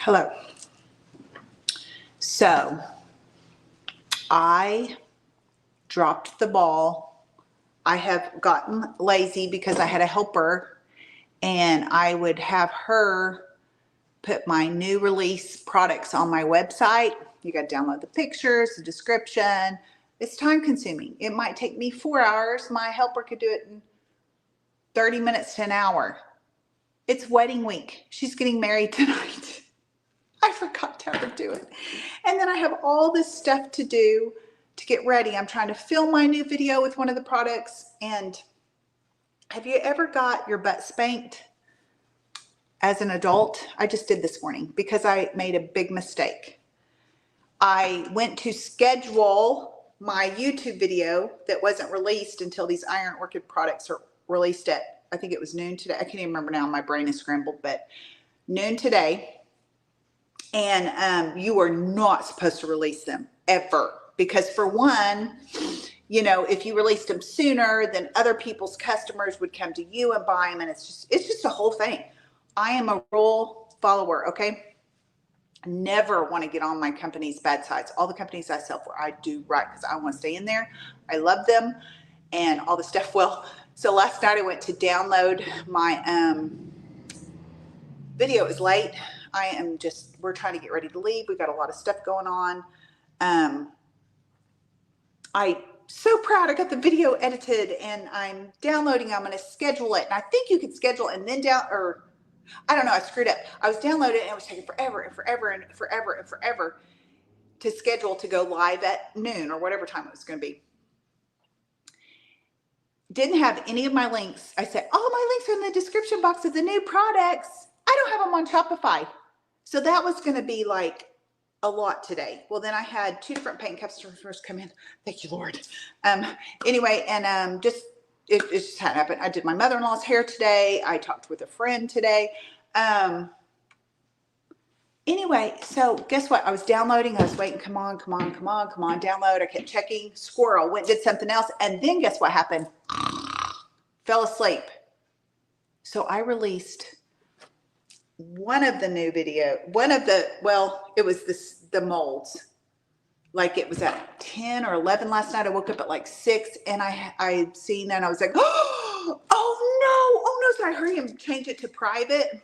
Hello. So I dropped the ball. I have gotten lazy because I had a helper and I would have her put my new release products on my website. You got to download the pictures, the description. It's time consuming. It might take me 4 hours. My helper could do it in 30 minutes to an hour. It's wedding week. She's getting married tonight. I forgot to ever do it. And then I have all this stuff to do to get ready. I'm trying to film my new video with one of the products. And have you ever got your butt spanked as an adult? I just did this morning because I made a big mistake. I went to schedule my YouTube video that wasn't released until these Iron Orchid products are released at, I think it was noon today. I can't even remember now. My brain is scrambled, but noon today. And you are not supposed to release them ever. Because for one, you know, if you released them sooner, then other people's customers would come to you and buy them. And it's just a whole thing. I am a rule follower, okay? Never want to get on my company's bad sides. All the companies I sell for, I do right because I want to stay in there. I love them and all the stuff. Well, so last night I went to download my video. It was late. We're trying to get ready to leave. We've got a lot of stuff going on. I'm so proud. I got the video edited and I'm downloading. I'm going to schedule it. And I think you could schedule and then I don't know. I screwed up. I was downloading and it was taking forever and forever and forever and forever to schedule to go live at noon or whatever time it was going to be. Didn't have any of my links. I said, all my links are in the description box of the new products. I don't have them on Shopify. So that was going to be like a lot today. Well, then I had 2 different paying customers come in. Thank you, Lord. Anyway, and it just hadn't happened. I did my mother-in-law's hair today. I talked with a friend today. Anyway, so guess what? I was downloading. I was waiting. Come on, download. I kept checking. Squirrel went, did something else. And then guess what happened? Fell asleep. So I released one of the new video, it was the molds. Like it was at 10 or 11 last night. I woke up at like 6 and I seen that and I was like, oh no. So I hurry and change it to private.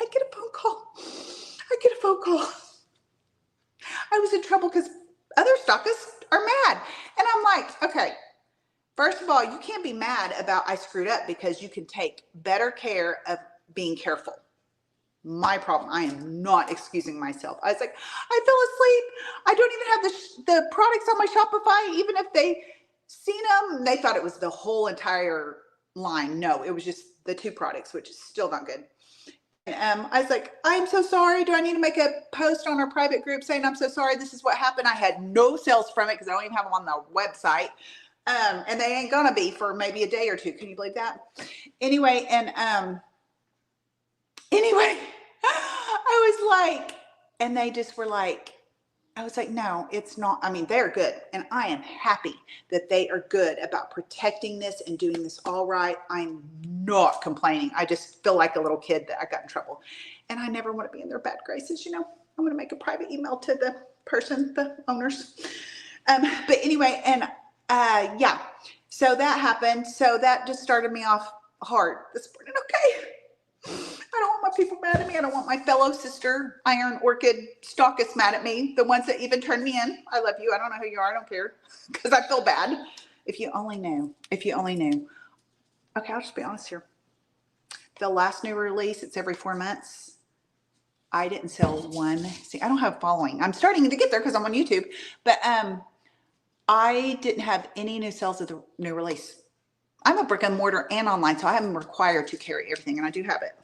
I get a phone call. I was in trouble because other stockists are mad. And I'm like, okay, first of all, you can't be mad about I screwed up because you can take better care of being careful. My problem. I am not excusing myself. I was like, I fell asleep. I don't even have the products on my Shopify. Even if they seen them, they thought it was the whole entire line. No, it was just the 2 products, which is still not good. And I was like, I'm so sorry. Do I need to make a post on our private group saying I'm so sorry? This is what happened. I had no sales from it because I don't even have them on the website. And they ain't gonna be for maybe a day or 2. Can you believe that? Anyway, I was like, and they just were like, I was like, no, it's not. I mean, they're good. And I am happy that they are good about protecting this and doing this all right. I'm not complaining. I just feel like a little kid that I got in trouble. And I never want to be in their bad graces. You know, I'm going to make a private email to the person, the owners. But anyway, and yeah, so that happened. So that just started me off hard this morning. Okay. I don't want my people mad at me. I don't want my fellow sister Iron Orchid stockists mad at me. The ones that even turned me in. I love you. I don't know who you are. I don't care because I feel bad. If you only knew. Okay, I'll just be honest here. The last new release, it's every 4 months. I didn't sell one. See, I don't have following. I'm starting to get there because I'm on YouTube. But I didn't have any new sales of the new release. I'm a brick and mortar and online, so I am required to carry everything, and I do have it.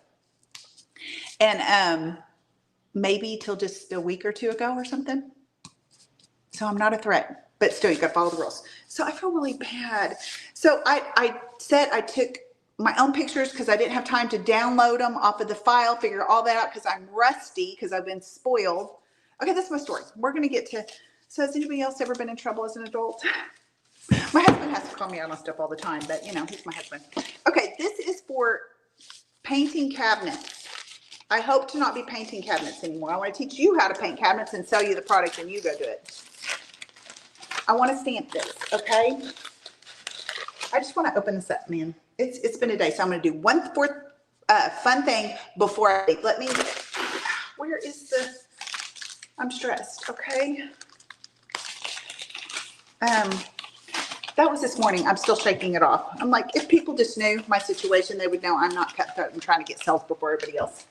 And maybe till just a week or 2 ago or something. So I'm not a threat, but still, you got to follow the rules. So I feel really bad. So I said I took my own pictures because I didn't have time to download them off of the file, figure all that out because I'm rusty because I've been spoiled. Okay, that's my story. We're going to get to, so has anybody else ever been in trouble as an adult? My husband has to call me out on stuff all the time, but you know, he's my husband. Okay, this is for painting cabinets. I hope to not be painting cabinets anymore. I want to teach you how to paint cabinets and sell you the product and you go do it. I want to stamp this, okay? I just want to open this up, man. It's been a day, so I'm going to do one fun thing before I leave. Let me, where is the, I'm stressed, okay? That was this morning. I'm still shaking it off. I'm like, if people just knew my situation, they would know I'm not cutthroat and trying to get sales before everybody else.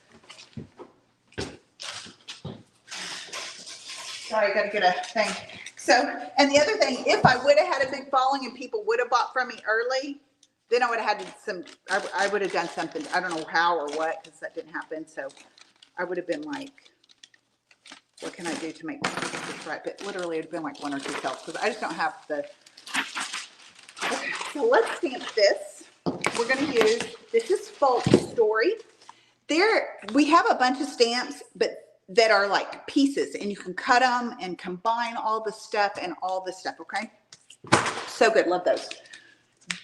Sorry, I got to get a thing. So, and the other thing, if I would have had a big following and people would have bought from me early, then I would have had some, I would have done something. I don't know how or what, because that didn't happen. So I would have been like, what can I do to make this right? But literally it would have been like 1 or 2 sales because I just don't have the, okay, so let's stamp this. We're going to use, this is Folk Story. There, we have a bunch of stamps, but that are like pieces and you can cut them and combine all the stuff and all this stuff. Okay. So good. Love those.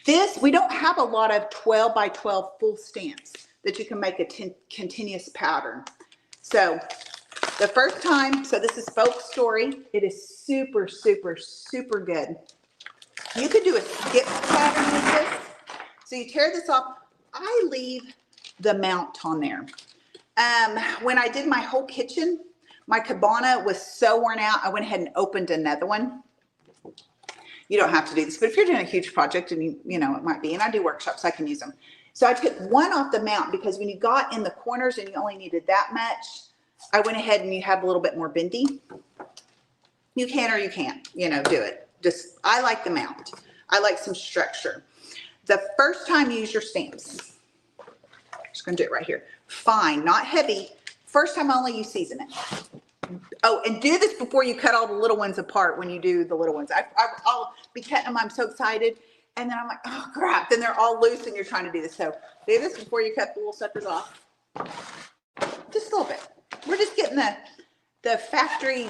This, we don't have a lot of 12 by 12 full stamps that you can make a continuous pattern. So the first time, so this is Folk Story. It is super, super, super good. You could do a skip pattern with this. So you tear this off. I leave the mount on there. When I did my whole kitchen, my cabana was so worn out, I went ahead and opened another one. You don't have to do this, but if you're doing a huge project and you know, it might be, and I do workshops, I can use them. So I took one off the mount because when you got in the corners and you only needed that much, I went ahead and you have a little bit more bendy. You can or you can't, you know, do it. Just, I like the mount. I like some structure. The first time you use your stamps, I'm just going to do it right here. Fine, not heavy. First time only, you season it. Oh, and do this before you cut all the little ones apart when you do the little ones. I'll be cutting them. I'm so excited. And then I'm like, oh, crap. Then they're all loose and you're trying to do this. So do this before you cut the little suckers off. Just a little bit. We're just getting the factory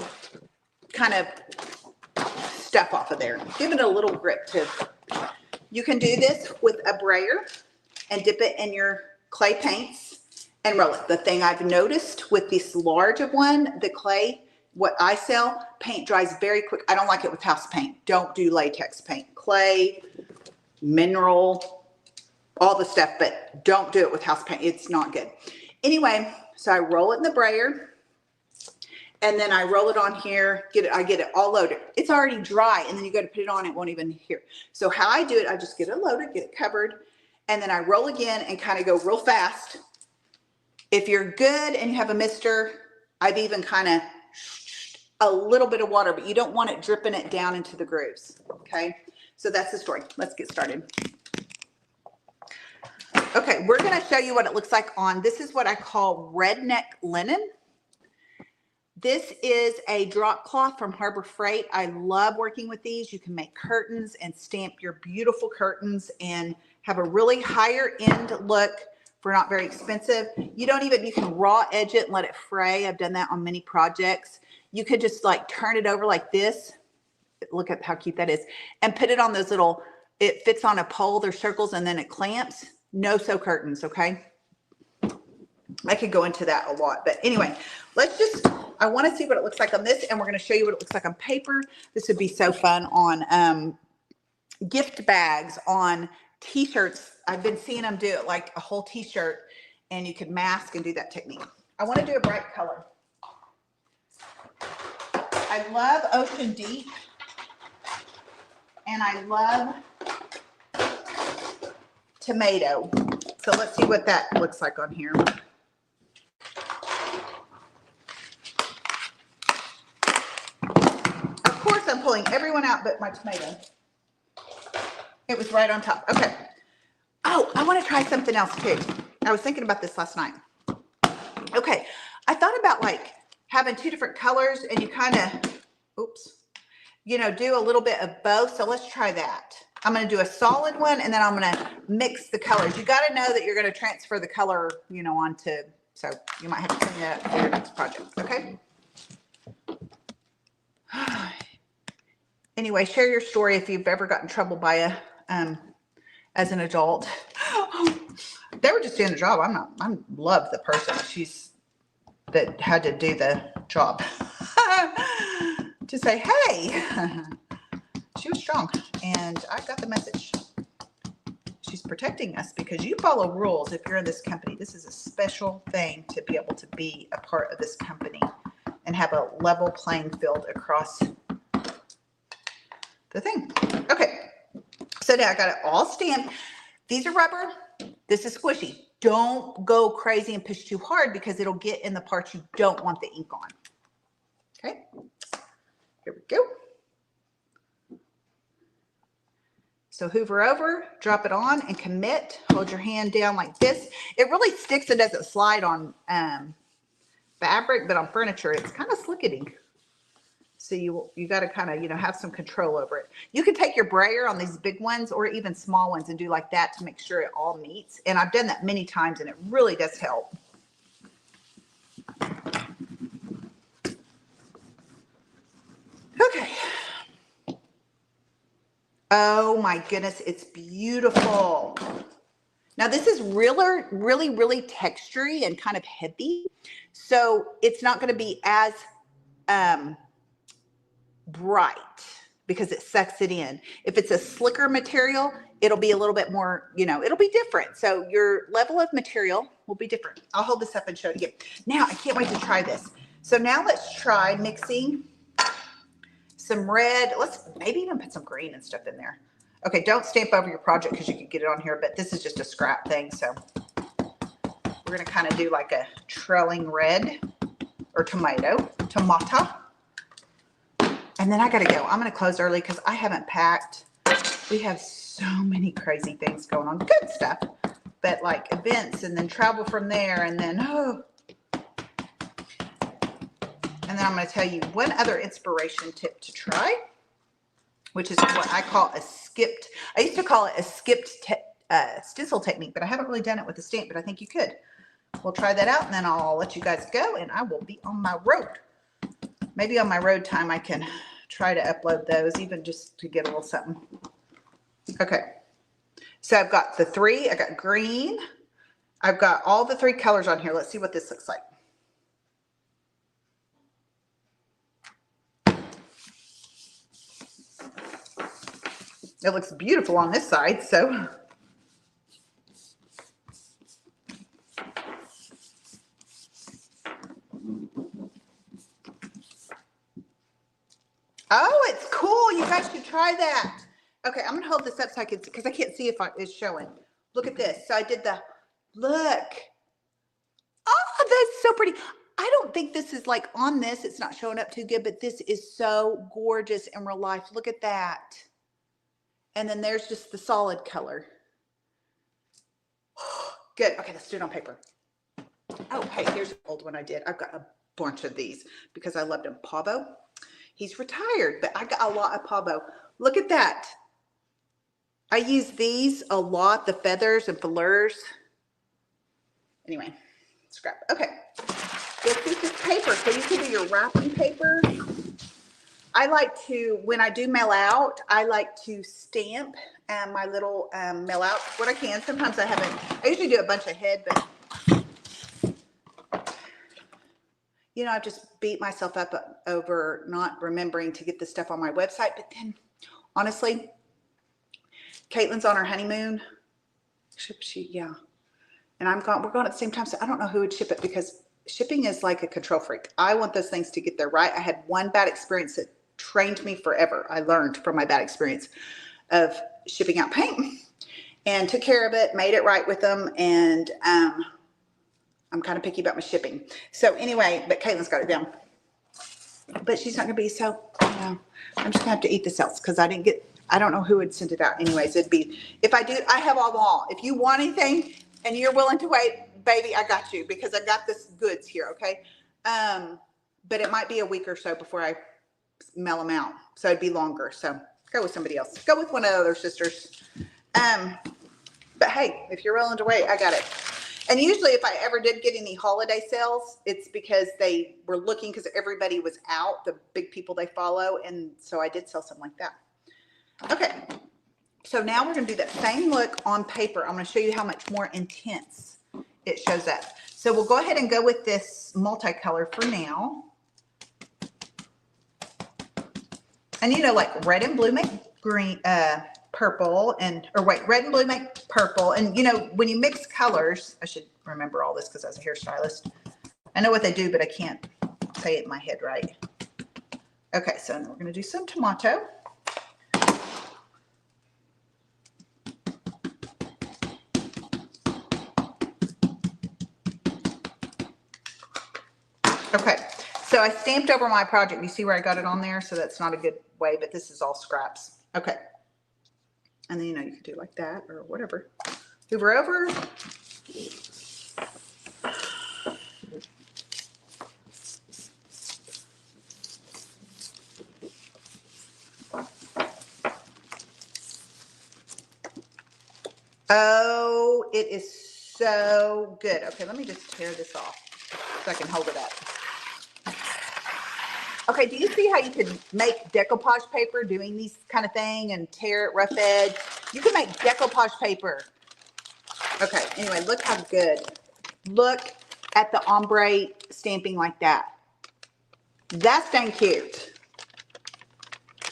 kind of stuff off of there. Give it a little grip too. You can do this with a brayer and dip it in your clay paints and roll it. The thing I've noticed with this large of one, the clay, what I sell, paint dries very quick. I don't like it with house paint. Don't do latex paint. Clay, mineral, all the stuff, but don't do it with house paint. It's not good. Anyway, so I roll it in the brayer and then I roll it on here, I get it all loaded. It's already dry and then you go to put it on, it won't even hear. So how I do it, I just get it loaded, get it covered, and then I roll again and kind of go real fast. If you're good and you have a mister, I've even kind of a little bit of water, but you don't want it dripping it down into the grooves. Okay. So that's the story. Let's get started. Okay. We're going to show you what it looks like on, this is what I call redneck linen. This is a drop cloth from Harbor Freight. I love working with these. You can make curtains and stamp your beautiful curtains and have a really higher end look for not very expensive. You don't even, you can raw edge it and let it fray. I've done that on many projects. You could just like turn it over like this. Look at how cute that is. And put it on those little, it fits on a pole, there's circles and then it clamps. No sew curtains, okay? I could go into that a lot, but anyway, let's just, I want to see what it looks like on this and we're going to show you what it looks like on paper. This would be so fun on gift bags, on t-shirts. I've been seeing them do it like a whole t-shirt and you could mask and do that technique. I want to do a bright color. I love Ocean Deep and I love Tomato. So let's see what that looks like on here. Of course, I'm pulling everyone out but my tomato. It was right on top. Okay. Oh, I want to try something else too. I was thinking about this last night. Okay. I thought about like having 2 different colors and you kind of, oops, you know, do a little bit of both. So let's try that. I'm going to do a solid one and then I'm going to mix the colors. You got to know that you're going to transfer the color, you know, onto, so you might have to clean that up for your next project. Okay. Anyway, share your story if you've ever gotten in trouble by a, as an adult. They were just doing a job. I love the person. She's that had to do the job to say, hey, she was strong. And I got the message. She's protecting us because you follow rules if you're in this company. This is a special thing to be able to be a part of this company and have a level playing field across the thing. Okay, so now I got it all stamped. These are rubber. This is squishy. Don't go crazy and push too hard because it'll get in the parts you don't want the ink on. Okay, here we go. So hoover over, drop it on, and commit. Hold your hand down like this. It really sticks and doesn't slide on fabric, but on furniture, it's kind of slickety. So you got to kind of, have some control over it. You can take your brayer on these big ones or even small ones and do like that to make sure it all meets. And I've done that many times, and it really does help. Okay. Oh my goodness, it's beautiful. Now this is really, really textury and kind of heavy. So it's not going to be as bright because it sucks it in. If it's a slicker material, it'll be a little bit more, it'll be different. So your level of material will be different. I'll hold this up and show it again. Now I can't wait to try this. So now let's try mixing some red. Let's maybe even put some green and stuff in there. Okay, don't stamp over your project because you can get it on here, but this is just a scrap thing. So we're going to kind of do like a trailing red or tomato. And then I got to go. I'm going to close early because I haven't packed. We have so many crazy things going on. Good stuff, but like events and then travel from there. And then, and then I'm going to tell you one other inspiration tip to try, which is what I call a skipped. I used to call it a skipped stencil technique, but I haven't really done it with a stamp, but I think you could. We'll try that out, and then I'll let you guys go, and I will be on my road. Maybe on my road time, I can try to upload those, even just to get a little something. Okay. So I've got the three. I got green. I've got all the three colors on here. Let's see what this looks like. It looks beautiful on this side, so. Oh, it's cool. You guys should try that. Okay, I'm going to hold this up so I can, because I can't see if it's showing. Look at this. So I did the, look. Oh, that's so pretty. I don't think this is like on this. It's not showing up too good, but this is so gorgeous in real life. Look at that. And then there's just the solid color. Good. Okay, let's do it on paper. Oh, hey, here's an old one I did. I've got a bunch of these because I loved him. Pavo. He's retired, but I got a lot of Pavo. Look at that. I use these a lot, the feathers and fleurs. Anyway, scrap. Okay. This piece is paper, so you can do your wrapping paper. I like to, when I do mail out, I like to stamp my little mail out what I can. Sometimes I haven't, I usually do a bunch ahead, but I just beat myself up over not remembering to get the stuff on my website. But then, honestly, Caitlin's on her honeymoon. Yeah. And we're going at the same time. So I don't know who would ship it because shipping is like a control freak. I want those things to get there right. I had one bad experience that trained me forever. I learned from my bad experience of shipping out paint and took care of it, made it right with them. And, I'm kind of picky about my shipping. So anyway, but Caitlin's got it down. But she's not going to be, so, I'm just going to have to eat this else because I don't know who would send it out. Anyways, it'd be, if I do, I have all them all. If you want anything and you're willing to wait, baby, I got you because I got this goods here, okay? But it might be a week or so before I mail them out. So it'd be longer. So go with somebody else. Go with one of the other sisters. But hey, if you're willing to wait, I got it. And usually if I ever did get any holiday sales, it's because they were looking because everybody was out, the big people they follow. And so I did sell something like that. Okay. So now we're going to do that same look on paper. I'm going to show you how much more intense it shows up. So we'll go ahead and go with this multicolor for now. And you know, like red and blue make green, purple, red and blue make purple. And you know, when you mix colors, I should remember all this because I was a hairstylist. I know what they do, but I can't say it in my head right. Okay, so we're going to do some tomato. Okay, so I stamped over my project. You see where I got it on there? So that's not a good way, but this is all scraps. Okay. And then, you know, you could do like that or whatever. Hoover over. Oh, it is so good. Okay, let me just tear this off so I can hold it up. Okay, do you see how you can make decoupage paper doing these kind of thing and tear it rough edge? You can make decoupage paper. Okay, anyway, look how good. Look at the ombre stamping like that. That's dang cute.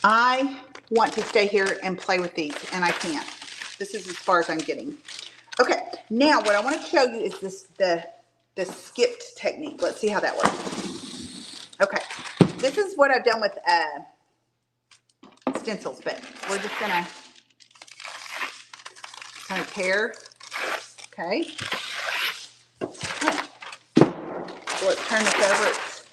I want to stay here and play with these, and I can't. This is as far as I'm getting. Okay, now what I want to show you is the skipped technique. Let's see how that works. Okay, this is what I've done with stencils, but we're just gonna kind of tear. Okay. So let's turn this over. It's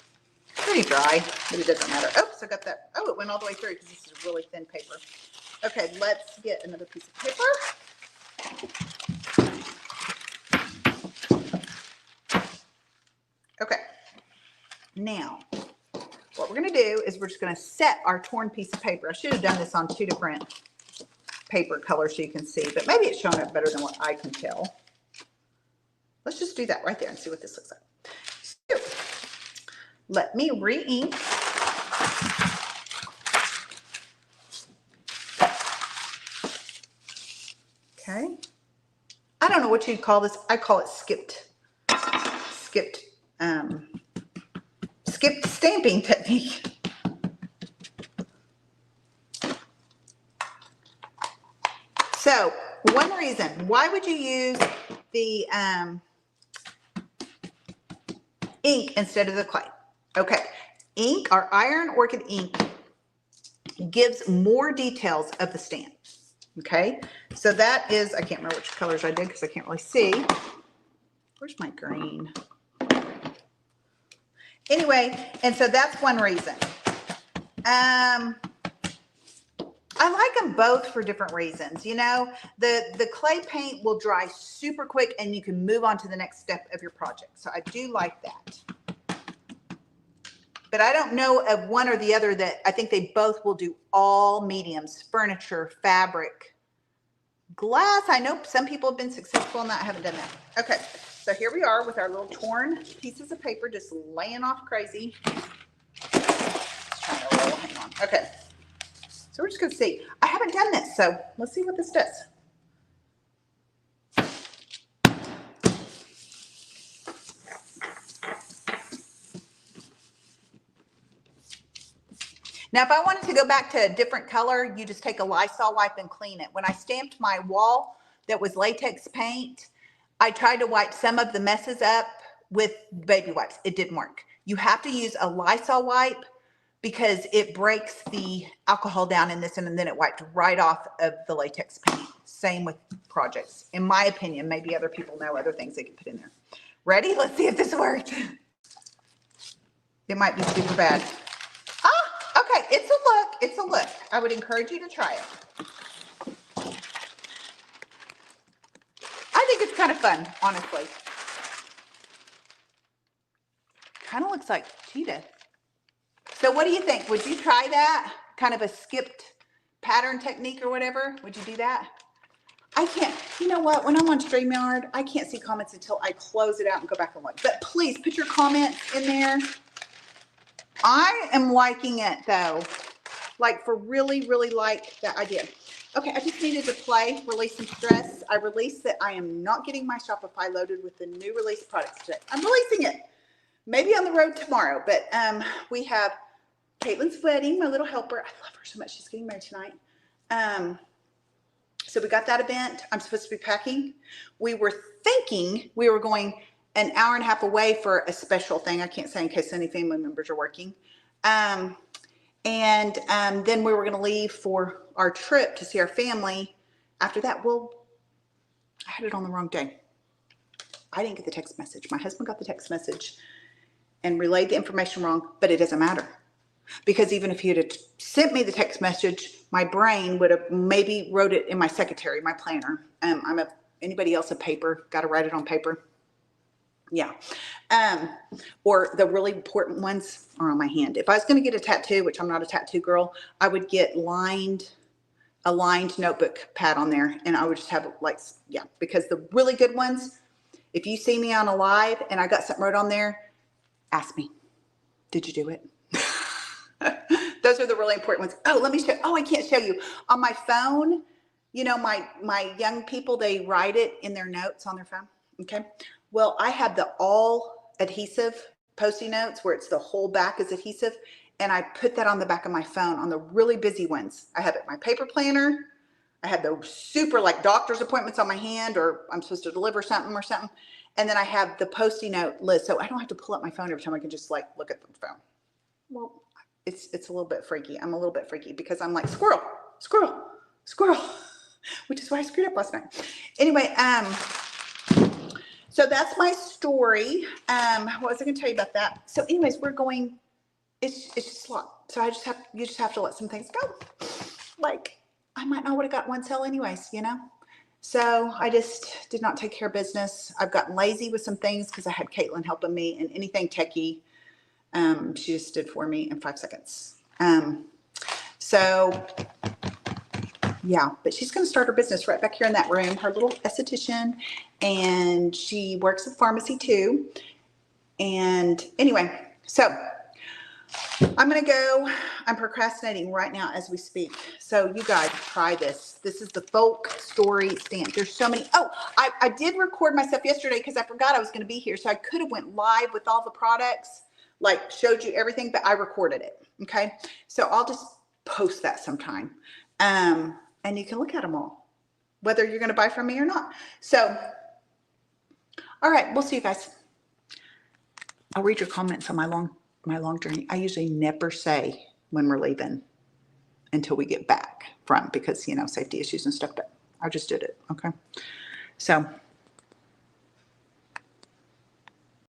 pretty dry, but it doesn't matter. Oops, I got that. Oh, it went all the way through because this is really thin paper. Okay, let's get another piece of paper. Okay, now what we're going to do is we're just going to set our torn piece of paper. I should have done this on 2 different paper colors so you can see, but maybe it's showing up better than what I can tell. Let's just do that right there and see what this looks like. So, let me re-ink. Okay. I don't know what you'd call this. I call it skipped stamping technique. So one reason, why would you use the ink instead of the clay? Okay, ink or iron orchid ink gives more details of the stamp. Okay, so that is, I can't remember which colors I did because I can't really see. Where's my green? Anyway, and so that's one reason. I like them both for different reasons. You know, the clay paint will dry super quick and you can move on to the next step of your project. So I do like that. But I don't know of one or the other that I think they both will do all mediums, furniture, fabric, glass. I know some people have been successful in that. I haven't done that. Okay, so here we are with our little torn pieces of paper just laying off crazy. Just trying to roll, hang on. Okay, so we're just gonna see. I haven't done this, so let's see what this does. Now, if I wanted to go back to a different color, you just take a Lysol wipe and clean it. When I stamped my wall that was latex paint, I tried to wipe some of the messes up with baby wipes. It didn't work. You have to use a Lysol wipe because it breaks the alcohol down in this and then it wiped right off of the latex paint. Same with projects. In my opinion, maybe other people know other things they can put in there. Ready? Let's see if this worked. It might be super bad. Okay, it's a look. It's a look. I would encourage you to try it. I think it's kind of fun, honestly. Kind of looks like cheetah. So what do you think? Would you try that? Kind of a skipped pattern technique or whatever? Would you do that? I can't. You know what? When I'm on StreamYard, I can't see comments until I close it out and go back and look. But please put your comments in there. I am liking it though, like for really, really like that idea. Okay, I just needed to release some stress. I released that I am not getting my Shopify loaded with the new release products today. I'm releasing it. Maybe on the road tomorrow, but we have Caitlin's wedding, my little helper. I love her so much. She's getting married tonight. So we got that event. I'm supposed to be packing. We were thinking we were going an hour and a half away for a special thing. I can't say in case any family members are working. Then we were going to leave for our trip to see our family. After that, I had it on the wrong day. I didn't get the text message. My husband got the text message and relayed the information wrong, but it doesn't matter. Because even if he had sent me the text message, my brain would have maybe wrote it in my secretary, my planner. Anybody else a paper? Got to write it on paper? Yeah. Or the really important ones are on my hand. If I was going to get a tattoo, which I'm not a tattoo girl, I would get a lined notebook pad on there, and I would just have because the really good ones, if you see me on a live and I got something wrote on there, ask me, did you do it? Those are the really important ones. Oh, let me show. Oh, I can't show you on my phone. You know, my young people, they write it in their notes on their phone. Okay. Well, I have the all adhesive Post-it notes where it's the whole back is adhesive. And I put that on the back of my phone on the really busy ones. I have it in my paper planner. I have the super like doctor's appointments on my hand, or I'm supposed to deliver something or something. And then I have the Post-it note list. So I don't have to pull up my phone every time. I can just like look at the phone. Well, it's a little bit freaky. I'm a little bit freaky because I'm like squirrel, which is why I screwed up last night. Anyway, so that's my story. What was I going to tell you about that? So anyways, we're going, it's just a lot. So you just have to let some things go. Like I might not would have got one sale anyways, you know? So I just did not take care of business. I've gotten lazy with some things because I had Caitlin helping me, and anything techie, she just did for me in 5 seconds. So yeah, but she's going to start her business right back here in that room, her little esthetician, and she works at pharmacy too. And anyway, so I'm going to go, I'm procrastinating right now as we speak. So you guys try this. This is the folk story stamp. There's so many. Oh, I did record myself yesterday because I forgot I was going to be here. So I could have went live with all the products, like showed you everything, but I recorded it. Okay. So I'll just post that sometime. And you can look at them all, whether you're going to buy from me or not. So, all right, we'll see you guys. I'll read your comments on my long journey. I usually never say when we're leaving until we get back from, because, you know, safety issues and stuff, but I just did it. Okay. So